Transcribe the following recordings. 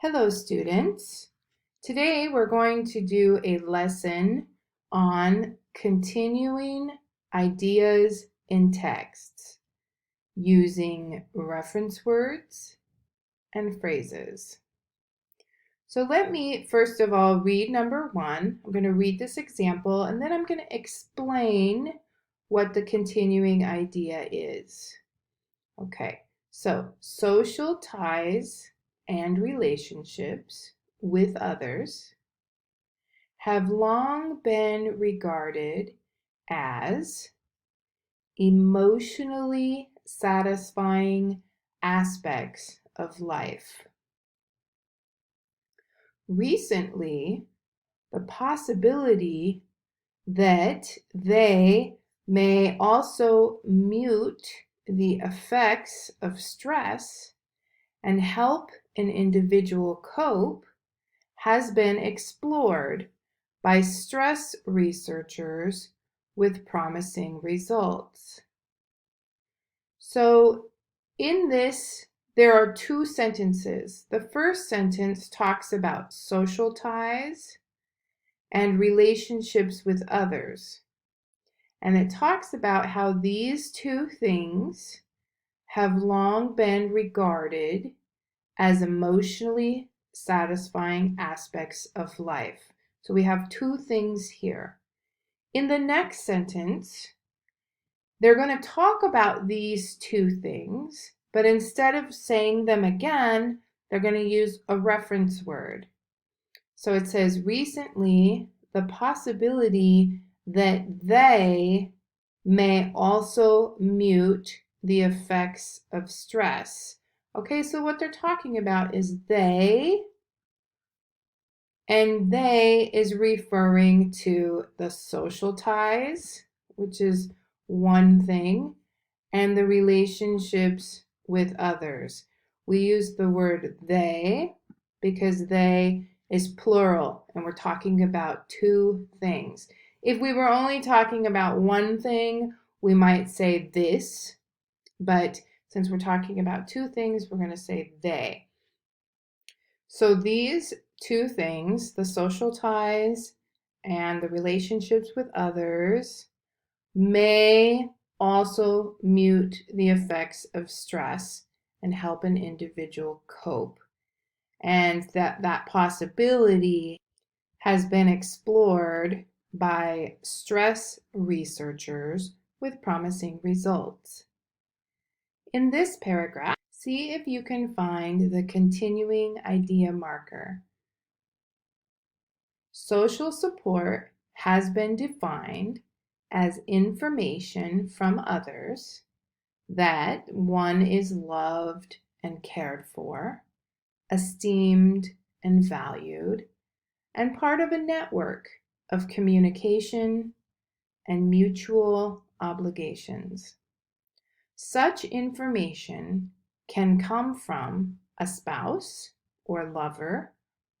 Hello, students. Today we're going to do a lesson on continuing ideas in texts using reference words and phrases. So let me first of all read number 1. I'm going to read this example and then I'm going to explain what the continuing idea is. Okay, so social ties and relationships with others have long been regarded as emotionally satisfying aspects of life. Recently, the possibility that they may also mute the effects of stress and help an individual cope has been explored by stress researchers with promising results. So in this, there are 2 sentences. The first sentence talks about social ties and relationships with others. And it talks about how these 2 things have long been regarded as emotionally satisfying aspects of life. So we have 2 things here. In the next sentence, they're going to talk about these 2 things, but instead of saying them again, they're going to use a reference word. So it says, recently, the possibility that they may also mute the effects of stress. Okay, so what they're talking about is they, and they is referring to the social ties, which is one thing, and the relationships with others. We use the word they because they is plural and we're talking about 2 things. If we were only talking about one thing, we might say this, but since we're talking about 2 things, we're going to say they. So these 2 things, the social ties and the relationships with others, may also mute the effects of stress and help an individual cope. And that possibility has been explored by stress researchers with promising results. In this paragraph, see if you can find the continuing idea marker. Social support has been defined as information from others that one is loved and cared for, esteemed and valued, and part of a network of communication and mutual obligations. Such information can come from a spouse or lover,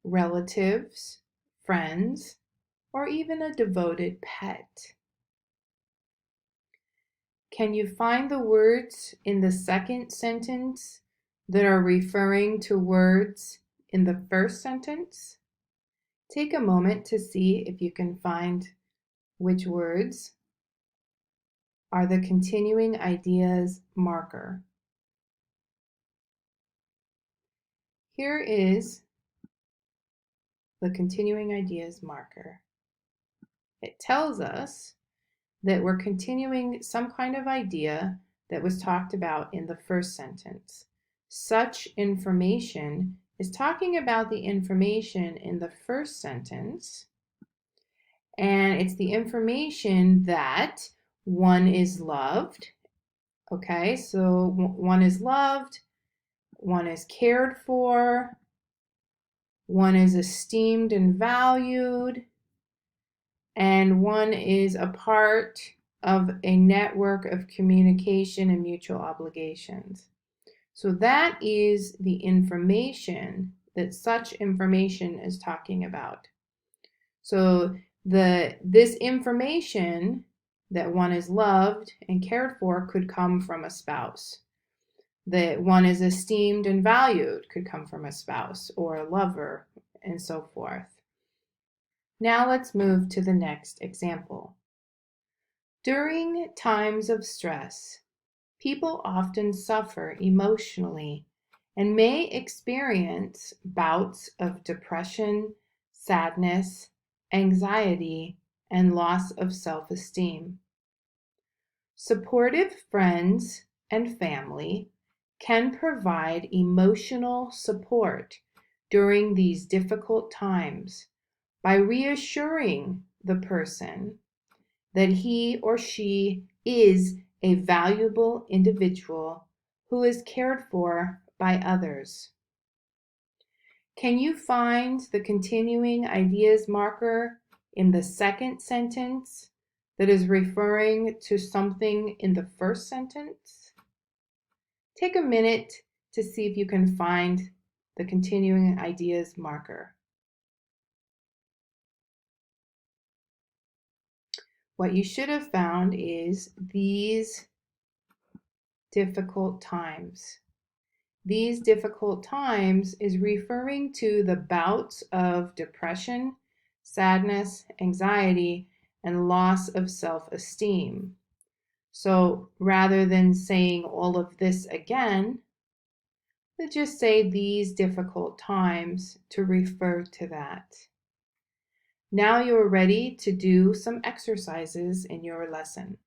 relatives, friends, or even a devoted pet. Can you find the words in the second sentence that are referring to words in the first sentence? Take a moment to see if you can find which words are the continuing ideas marker. Here is the continuing ideas marker. It tells us that we're continuing some kind of idea that was talked about in the first sentence. Such information is talking about the information in the first sentence, and it's the information that one is loved. Okay, so one is loved, one is cared for, one is esteemed and valued, and one is a part of a network of communication and mutual obligations. So that is the information that such information is talking about. So this information that one is loved and cared for could come from a spouse. That one is esteemed and valued could come from a spouse or a lover, and so forth. Now let's move to the next example. During times of stress, people often suffer emotionally and may experience bouts of depression, sadness, anxiety, and loss of self-esteem. Supportive friends and family can provide emotional support during these difficult times by reassuring the person that he or she is a valuable individual who is cared for by others. Can you find the continuing ideas marker in the second sentence that is referring to something in the first sentence? Take a minute to see if you can find the continuing ideas marker. What you should have found is these difficult times. These difficult times is referring to the bouts of depression, sadness, anxiety, and loss of self-esteem. So rather than saying all of this again, let's just say these difficult times to refer to that. Now you're ready to do some exercises in your lesson.